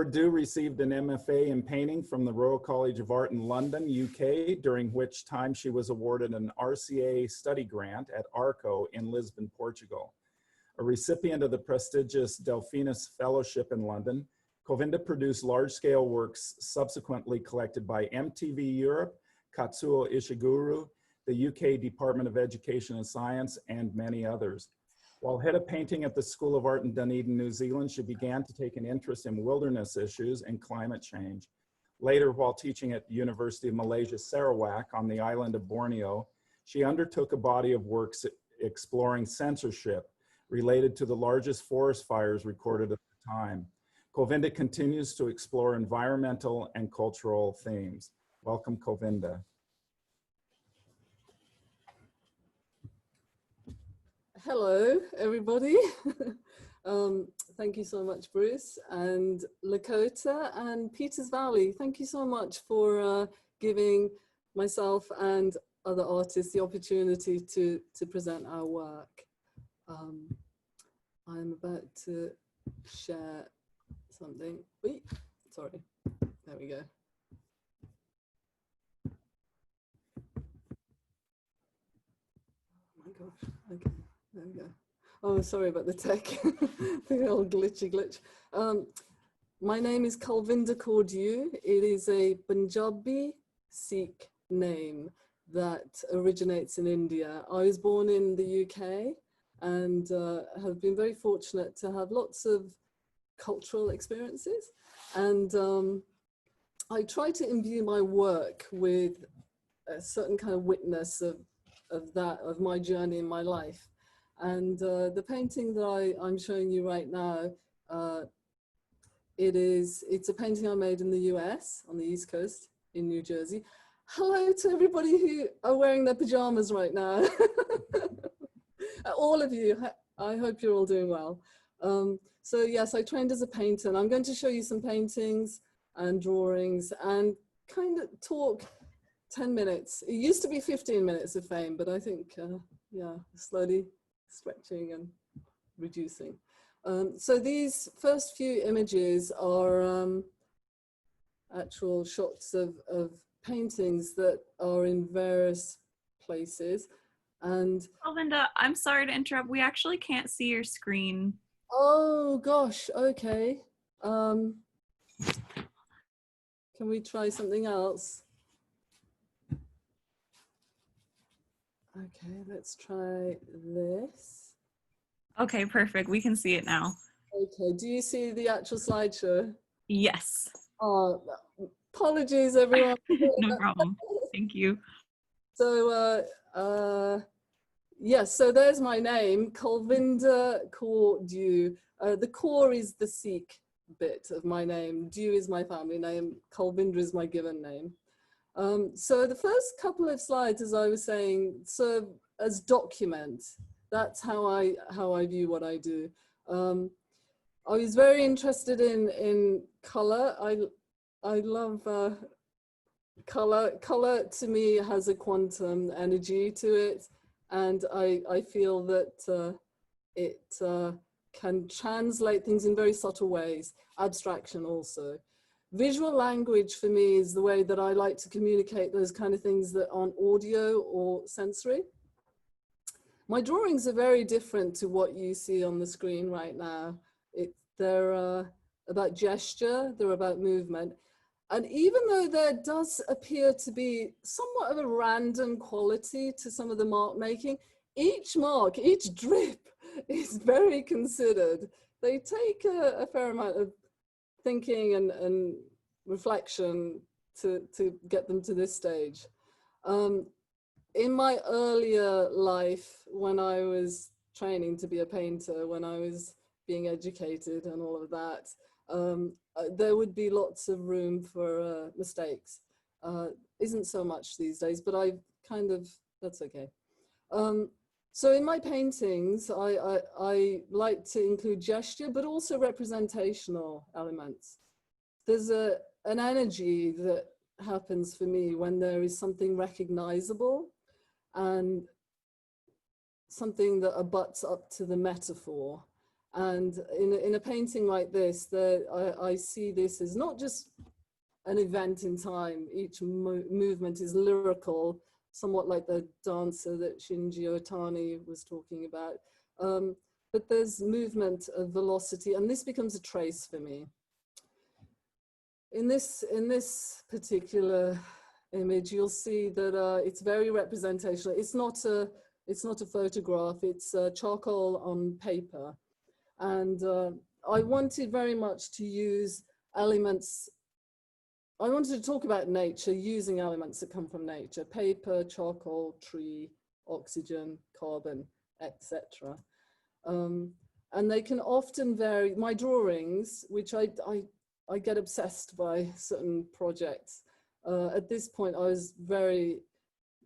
Dhew received an MFA in painting from the Royal College of Art in London, UK, during which time she was awarded an RCA study grant at ARCO in Lisbon, Portugal. A recipient of the prestigious Delphinus Fellowship in London, Kulvinder produced large-scale works subsequently collected by MTV Europe, Katsuo Ishiguro, the UK Department of Education and Science, and many others. While head of painting at the School of Art in Dunedin, New Zealand, she began to take an interest in wilderness issues and climate change. Later, while teaching at the University of Malaysia, Sarawak, on the island of Borneo, she undertook a body of works exploring censorship related to the largest forest fires recorded at the time. Kulvinder continues to explore environmental and cultural themes. Welcome, Kulvinder. Hello, everybody. Thank you so much, Bruce, and Lakota and Peters Valley. Thank you so much for giving myself and other artists the opportunity to present our work. I'm about to share something. Wait, sorry, there we go. Oh my gosh, okay. There we go. Oh, sorry about the tech. The old glitch. My name is Kulvinder Kaur Dhew. It is a Punjabi Sikh name that originates in India. I was born in the UK and have been very fortunate to have lots of cultural experiences. And I try to imbue my work with a certain kind of witness of my journey in my life. And the painting that I'm showing you right now, it's a painting I made in the US on the East Coast in New Jersey. Hello to everybody who are wearing their pajamas right now. All of you, I hope you're all doing well. So yes, I trained as a painter, and I'm going to show you some paintings and drawings and kind of talk 10 minutes. It used to be 15 minutes of fame, but I think, yeah, slowly stretching and reducing. So these first few images are actual shots of paintings that are in various places. And oh, Linda, I'm sorry to interrupt. We actually can't see your screen. Oh gosh, okay. Can we try something else? Okay, let's try this. Okay, perfect. We can see it now. Okay, do you see the actual slideshow? Yes. Oh, apologies, everyone. No problem. Thank you. So, yes, so there's my name, Kulvinder Kaur Dhew. The Kaur is the Sikh bit of my name. Dhew is my family name. Kulvinder is my given name. So the first couple of slides, as I was saying, serve as document. That's how I view what I do. I was very interested in color. I love color. Color to me has a quantum energy to it, and I feel that it can translate things in very subtle ways. Abstraction also. Visual language for me is the way that I like to communicate those kind of things that aren't audio or sensory. My drawings are very different to what you see on the screen right now. They're about gesture, they're about movement. And even though there does appear to be somewhat of a random quality to some of the mark making, each mark, each drip is very considered. They take a fair amount of thinking and reflection to get them to this stage. In my earlier life, when I was training to be a painter, when I was being educated and all of that, there would be lots of room for mistakes. Isn't so much these days, but that's okay. So in my paintings, I like to include gesture, but also representational elements. There's an energy that happens for me when there is something recognizable and something that abuts up to the metaphor. And in a painting like this, I see this as not just an event in time. Each movement is lyrical, somewhat like the dancer that Shinji Otani was talking about. But there's movement of velocity, and this becomes a trace for me. In this particular image, you'll see that it's very representational. It's not a photograph. It's charcoal on paper, and I wanted very much to use elements. I wanted to talk about nature using elements that come from nature: paper, charcoal, tree, oxygen, carbon, etc. And they can often vary. My drawings, which I get obsessed by certain projects. At this point, I was very,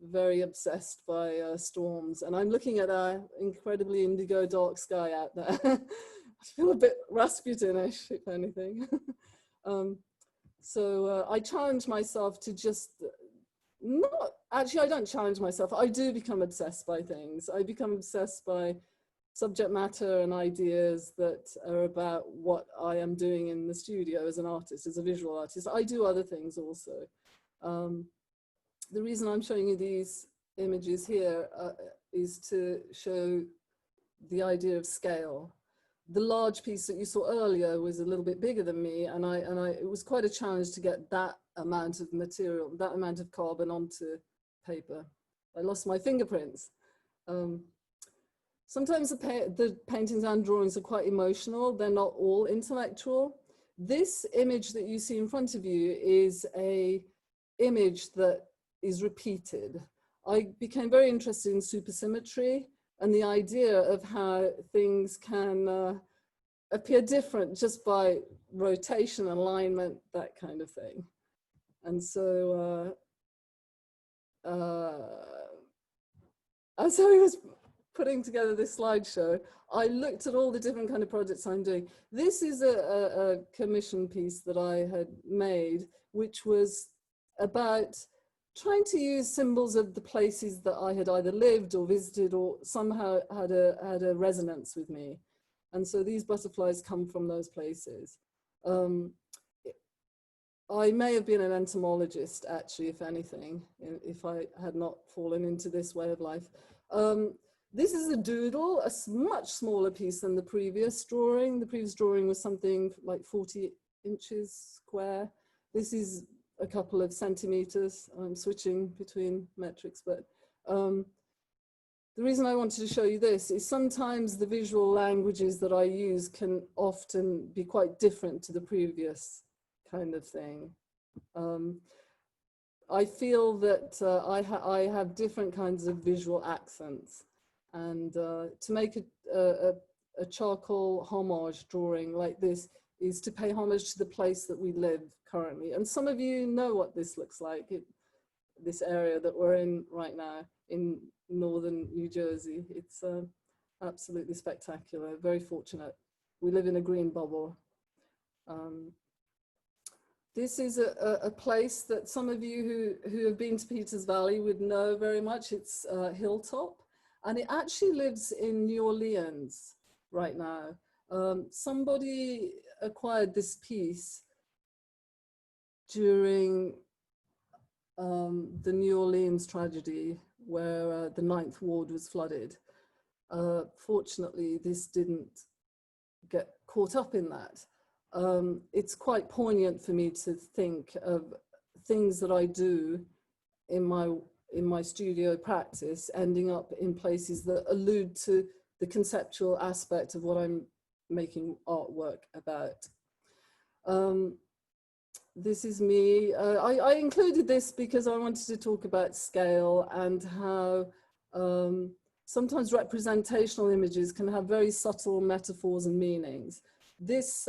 very obsessed by storms. And I'm looking at an incredibly indigo dark sky out there. I feel a bit Rasputin-ish, if anything. So I challenge myself to just actually, I don't challenge myself. I do become obsessed by things. I become obsessed by subject matter and ideas that are about what I am doing in the studio as an artist, as a visual artist. I do other things also. The reason I'm showing you these images here is to show the idea of scale. The large piece that you saw earlier was a little bit bigger than me, and it was quite a challenge to get that amount of material, that amount of carbon onto paper. I lost my fingerprints. Sometimes the paintings and drawings are quite emotional. They're not all intellectual. This image that you see in front of you is an image that is repeated. I became very interested in supersymmetry and the idea of how things can appear different just by rotation, alignment, that kind of thing. And so as I was putting together this slideshow, I looked at all the different kind of projects I'm doing. This is a commission piece that I had made, which was about trying to use symbols of the places that I had either lived or visited or somehow had a resonance with me. And so these butterflies come from those places. I may have been an entomologist, actually, if anything, if I had not fallen into this way of life. This is a doodle, a much smaller piece than the previous drawing. The previous drawing was something like 40 inches square. This is a couple of centimeters. I'm switching between metrics, but the reason I wanted to show you this is sometimes the visual languages that I use can often be quite different to the previous kind of thing. I feel that I have different kinds of visual accents, and to make a charcoal homage drawing like this is to pay homage to the place that we live currently. And some of you know what this looks like, this area that we're in right now in northern New Jersey. It's absolutely spectacular, very fortunate. We live in a green bubble. This is a place that some of you who have been to Peters Valley would know very much. It's Hilltop, and it actually lives in New Orleans right now. Somebody acquired this piece during the New Orleans tragedy where the 9th Ward was flooded. Fortunately, this didn't get caught up in that. It's quite poignant for me to think of things that I do in my studio practice ending up in places that allude to the conceptual aspect of what I'm making artwork about. This is me. I included this because I wanted to talk about scale and how sometimes representational images can have very subtle metaphors and meanings. This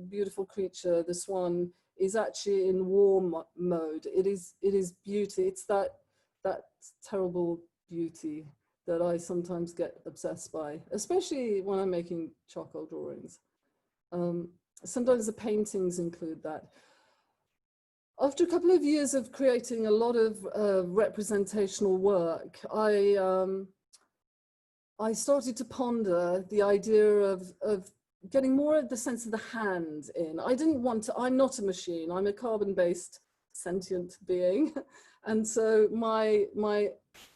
beautiful creature, the swan, is actually in war mode. It is beauty. It's that terrible beauty that I sometimes get obsessed by, especially when I'm making charcoal drawings. Sometimes the paintings include that. After a couple of years of creating a lot of representational work, I I started to ponder the idea of getting more of the sense of the hand in. I didn't want to, I'm not a machine, I'm a carbon-based sentient being. And so my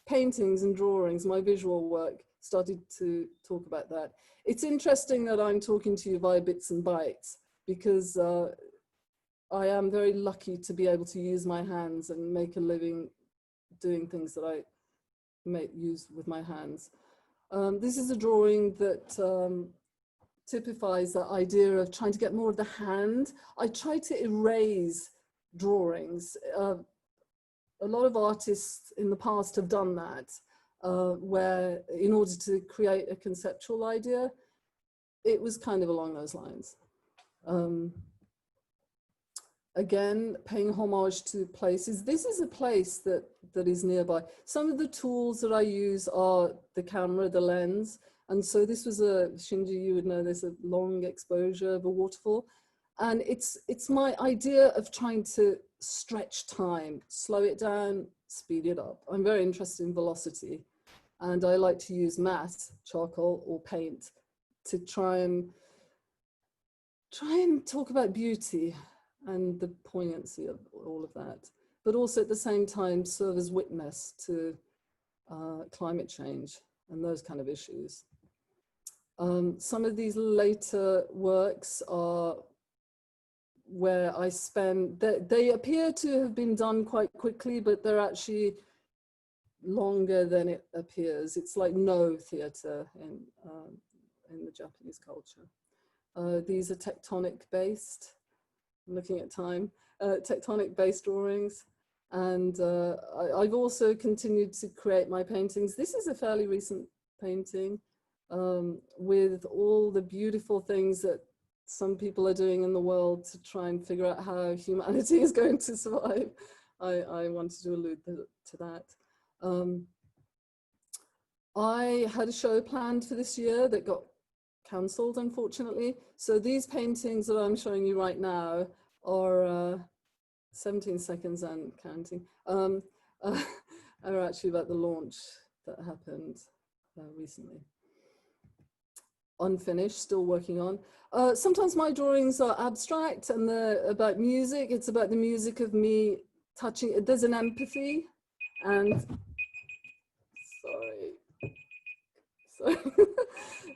paintings and drawings, my visual work started to talk about that. It's interesting that I'm talking to you via bits and bytes, because I am very lucky to be able to use my hands and make a living doing things that I use with my hands. This is a drawing that typifies that idea of trying to get more of the hand. I try to erase drawings. A lot of artists in the past have done that, where in order to create a conceptual idea, it was kind of along those lines. Again, paying homage to places. This is a place that is nearby. Some of the tools that I use are the camera, the lens. And so this was Shinji, you would know this, a long exposure of a waterfall. And it's my idea of trying to stretch time, slow it down, speed it up. I'm very interested in velocity. And I like to use matte, charcoal or paint to try and talk about beauty and the poignancy of all of that, but also at the same time serve as witness to climate change and those kind of issues. Some of these later works are where I spend, they appear to have been done quite quickly, but they're actually longer than it appears. It's like no theater in the Japanese culture. These are tectonic based. Looking at time, tectonic based drawings. And I've also continued to create my paintings. This is a fairly recent painting with all the beautiful things that some people are doing in the world to try and figure out how humanity is going to survive. I wanted to allude to that. I had a show planned for this year that got cancelled, unfortunately. So these paintings that I'm showing you right now are 17 seconds and counting, are actually about the launch that happened recently. Unfinished, still working on. Sometimes my drawings are abstract and they're about music. It's about the music of me touching. There's an empathy and, sorry.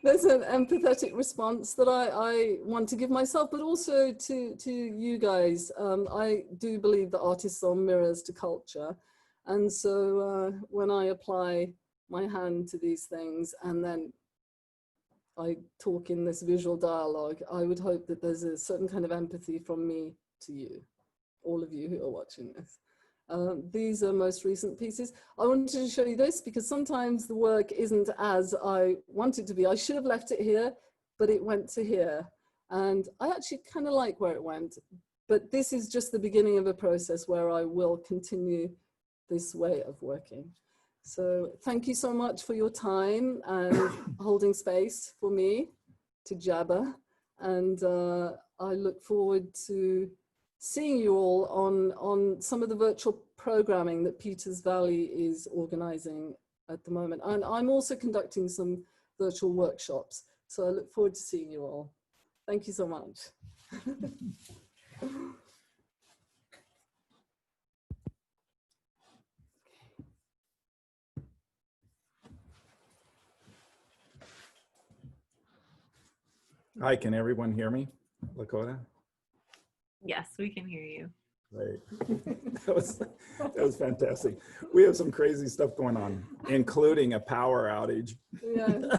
There's an empathetic response that I want to give myself, but also to you guys. I do believe that artists are mirrors to culture. And so when I apply my hand to these things and then I talk in this visual dialogue, I would hope that there's a certain kind of empathy from me to you, all of you who are watching this. These are most recent pieces. I wanted to show you this because sometimes the work isn't as I want it to be. I should have left it here, but it went to here. And I actually kind of like where it went, but this is just the beginning of a process where I will continue this way of working. So thank you so much for your time and holding space for me to jabber. And I look forward to seeing you all on some of the virtual programming that Peters Valley is organizing at the moment. And I'm also conducting some virtual workshops. So I look forward to seeing you all. Thank you so much. Hi, can everyone hear me? Lakota? Yes, we can hear you. Right. That was fantastic. We have some crazy stuff going on, including a power outage. Yeah.